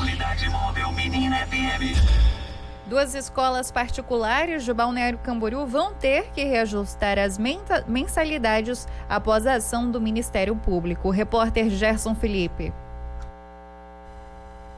Unidade Móvel Menina FM. Duas escolas particulares de Balneário Camboriú vão ter que reajustar as mensalidades após a ação do Ministério Público. O repórter Gerson Felipe.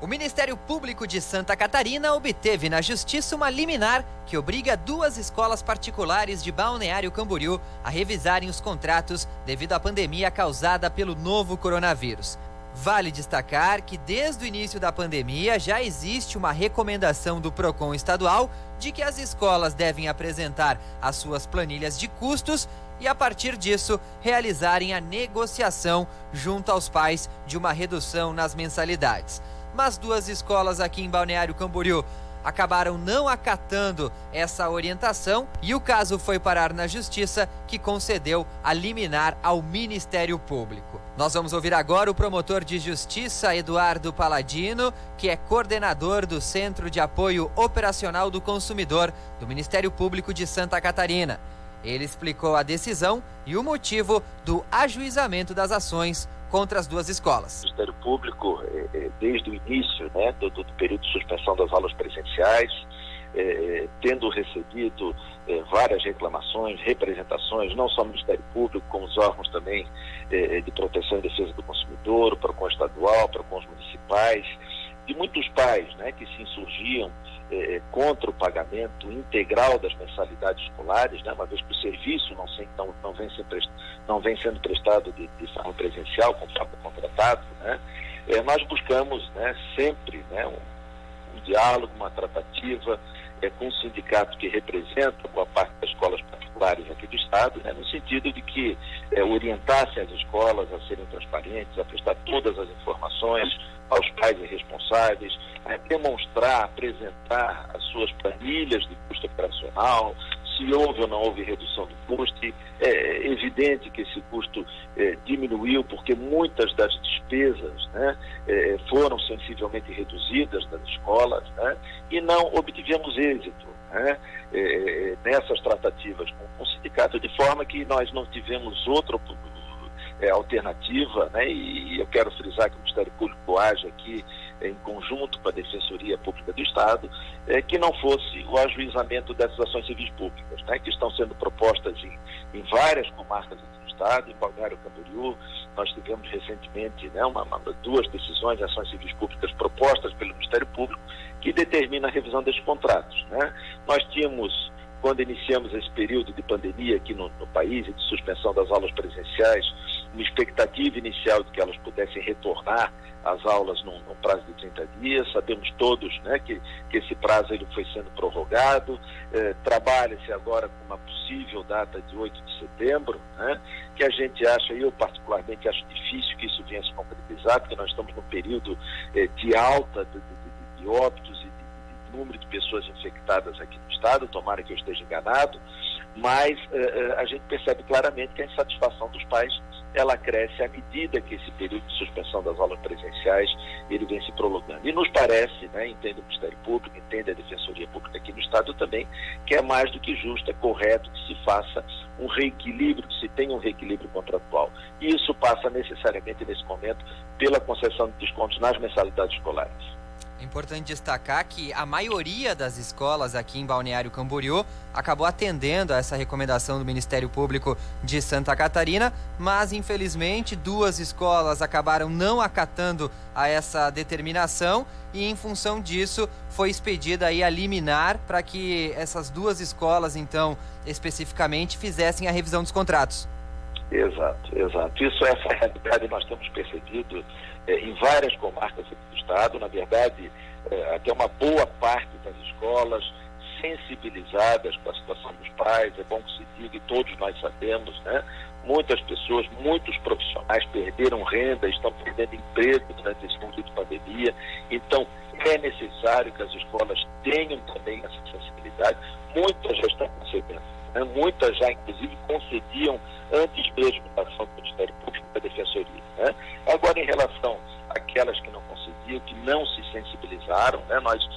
O Ministério Público de Santa Catarina obteve na Justiça uma liminar que obriga duas escolas particulares de Balneário Camboriú a revisarem os contratos devido à pandemia causada pelo novo coronavírus. Vale destacar que desde o início da pandemia já existe uma recomendação do PROCON estadual de que as escolas devem apresentar as suas planilhas de custos e, a partir disso, realizarem a negociação junto aos pais de uma redução nas mensalidades. Mas duas escolas aqui em Balneário Camboriú acabaram não acatando essa orientação e o caso foi parar na Justiça, que concedeu a liminar ao Ministério Público. Nós vamos ouvir agora o promotor de Justiça, Eduardo Paladino, que é coordenador do Centro de Apoio Operacional do Consumidor do Ministério Público de Santa Catarina. Ele explicou a decisão e o motivo do ajuizamento das ações contra as duas escolas. O Ministério Público, desde o início, do período de suspensão das aulas presenciais, tendo recebido várias reclamações, representações, não só do Ministério Público, como os órgãos também de proteção e defesa do consumidor, o PROCON estadual, o PROCON municipais, de muitos pais que se insurgiam contra o pagamento integral das mensalidades escolares, uma vez que o serviço não vem sendo prestado de forma presencial, conforme contratado, nós buscamos sempre um diálogo, uma tratativa com o sindicato que representa boa parte das escolas particulares aqui do Estado, no sentido de que orientasse as escolas a serem transparentes, a prestar todas as informações aos pais e responsáveis, a demonstrar, apresentar as suas planilhas de custo operacional, se houve ou não houve redução do custo. É evidente que esse custo diminuiu porque muitas das despesas foram sensivelmente reduzidas nas escolas, e não obtivemos êxito nessas tratativas com o sindicato, de forma que nós não tivemos outra alternativa, e eu quero frisar que o Ministério Público age aqui em conjunto com a Defensoria Pública do Estado, que não fosse o ajuizamento dessas ações civis públicas, que estão sendo propostas em várias comarcas do Estado, em Balneário Camboriú. Nós tivemos recentemente duas decisões de ações civis públicas propostas pelo Ministério Público que determina a revisão desses contratos. Nós tínhamos, quando iniciamos esse período de pandemia aqui no país e de suspensão das aulas presenciais, uma expectativa inicial de que elas pudessem retornar às aulas num prazo de 30 dias. Sabemos todos que esse prazo ele foi sendo prorrogado. Trabalha-se agora com uma possível data de 8 de setembro, que a gente acha, eu particularmente acho difícil que isso venha se concretizar, porque nós estamos num período de alta de óbitos e de número de pessoas infectadas aqui no Estado. Tomara que eu esteja enganado, mas a gente percebe claramente que a insatisfação dos pais ela cresce à medida que esse período de suspensão das aulas presenciais ele vem se prolongando. E nos parece, entende o Ministério Público, entende a Defensoria Pública aqui no Estado também, que é mais do que justo, é correto que se faça um reequilíbrio, que se tenha um reequilíbrio contratual. E isso passa necessariamente, nesse momento, pela concessão de descontos nas mensalidades escolares. É importante destacar que a maioria das escolas aqui em Balneário Camboriú acabou atendendo a essa recomendação do Ministério Público de Santa Catarina, mas infelizmente duas escolas acabaram não acatando a essa determinação e em função disso foi expedida aí a liminar para que essas duas escolas, então, especificamente, fizessem a revisão dos contratos. Exato. Essa realidade nós temos percebido em várias comarcas do Estado. Na verdade, até uma boa parte das escolas sensibilizadas com a situação dos pais, é bom que se diga, e todos nós sabemos, muitas pessoas, muitos profissionais perderam renda, estão perdendo emprego durante esse período de pandemia. Então, é necessário que as escolas tenham também essa sensibilidade. Muitas já estão concedendo, muitas já, inclusive, concediam antes mesmo da ação do Ministério Público e da Defensoria. Agora, em relação àquelas que não concediam, que não se sensibilizaram, nós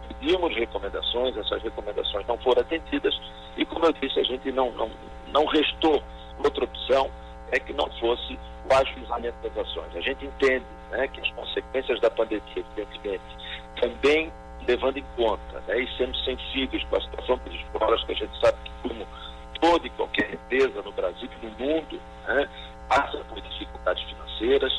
pedimos recomendações, essas recomendações não foram atendidas e, como eu disse, a gente não restou outra opção é que não fosse o ajuizamento das ações. A gente entende, né, que as consequências da pandemia, evidentemente, também levando em conta, né, e sendo sensíveis com a situação das escolas, que a gente sabe que, como toda e qualquer empresa no Brasil e no mundo, né, passa por dificuldades financeiras.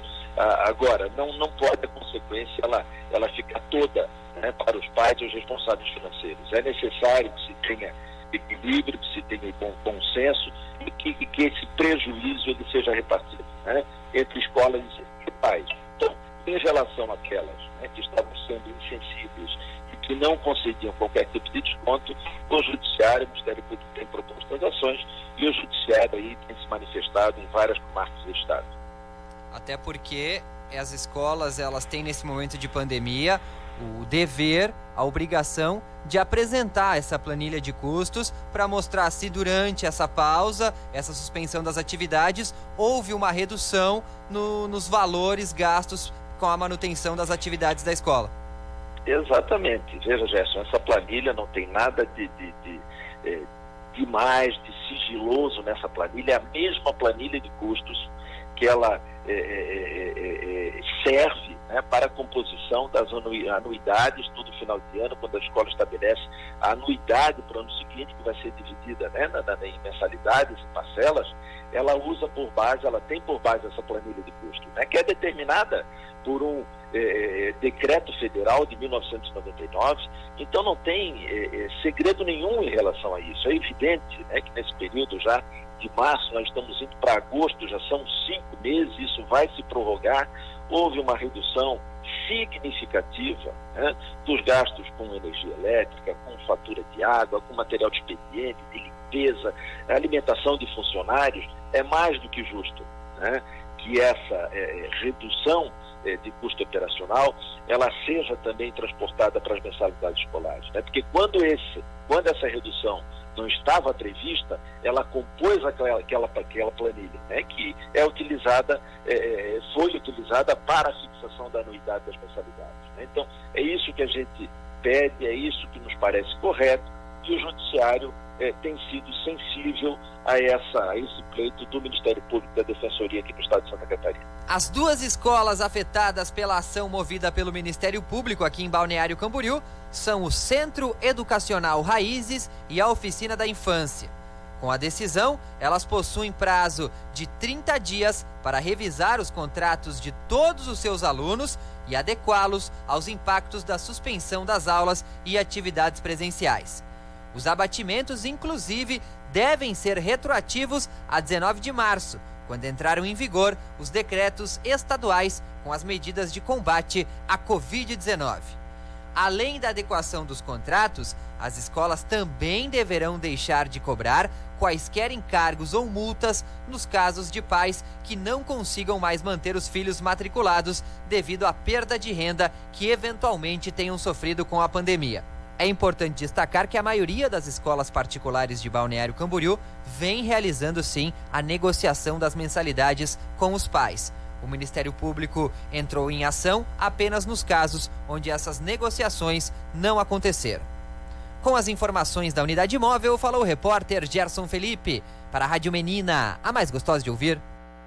Agora, não pode a consequência ela ficar toda, né, para os pais e os responsáveis financeiros. É necessário que se tenha equilíbrio, que se tenha bom senso e que esse prejuízo ele seja repartido, né, entre escolas e pais. Então, em relação àquelas, né, que estavam sendo insensíveis e que não concediam qualquer tipo de desconto, o Judiciário, o Ministério Público tem proposto as ações e o Judiciário aí tem se manifestado em várias comarcas do Estado. Até porque as escolas, elas têm nesse momento de pandemia o dever, a obrigação de apresentar essa planilha de custos para mostrar se durante essa pausa, essa suspensão das atividades, houve uma redução nos valores gastos com a manutenção das atividades da escola. Exatamente. Veja, Gerson, essa planilha não tem nada de mais, de sigiloso nessa planilha. É a mesma planilha de custos que ela serve, né, para a composição das anuidades todo final de ano, quando a escola estabelece a anuidade para o ano seguinte, que vai ser dividida, né, em mensalidades, em parcelas. Ela usa por base, ela tem por base essa planilha de custo, né, que é determinada por um decreto federal de 1999, então não tem segredo nenhum em relação a isso. É evidente, né, que nesse período já de março, nós estamos indo para agosto, já são 5 meses, isso vai se prorrogar. Houve uma redução significativa, né, dos gastos com energia elétrica, com fatura de água, com material de expediente, de limpeza, alimentação de funcionários. É mais do que justo, né, que essa redução de custo operacional ela seja também transportada para as mensalidades escolares, né, porque quando essa redução não estava prevista, ela compôs aquela planilha, né, que foi utilizada para a fixação da anuidade das mensalidades, né? Então, é isso que a gente pede, é isso que nos parece correto, e o Judiciário tem sido sensível a esse pleito do Ministério Público da Defensoria aqui no Estado de Santa Catarina. As duas escolas afetadas pela ação movida pelo Ministério Público aqui em Balneário Camboriú são o Centro Educacional Raízes e a Oficina da Infância. Com a decisão, elas possuem prazo de 30 dias para revisar os contratos de todos os seus alunos e adequá-los aos impactos da suspensão das aulas e atividades presenciais. Os abatimentos, inclusive, devem ser retroativos a 19 de março, quando entraram em vigor os decretos estaduais com as medidas de combate à Covid-19. Além da adequação dos contratos, as escolas também deverão deixar de cobrar quaisquer encargos ou multas nos casos de pais que não consigam mais manter os filhos matriculados devido à perda de renda que eventualmente tenham sofrido com a pandemia. É importante destacar que a maioria das escolas particulares de Balneário Camboriú vem realizando, sim, a negociação das mensalidades com os pais. O Ministério Público entrou em ação apenas nos casos onde essas negociações não aconteceram. Com as informações da Unidade Móvel, falou o repórter Gerson Felipe, para a Rádio Menina, a mais gostosa de ouvir.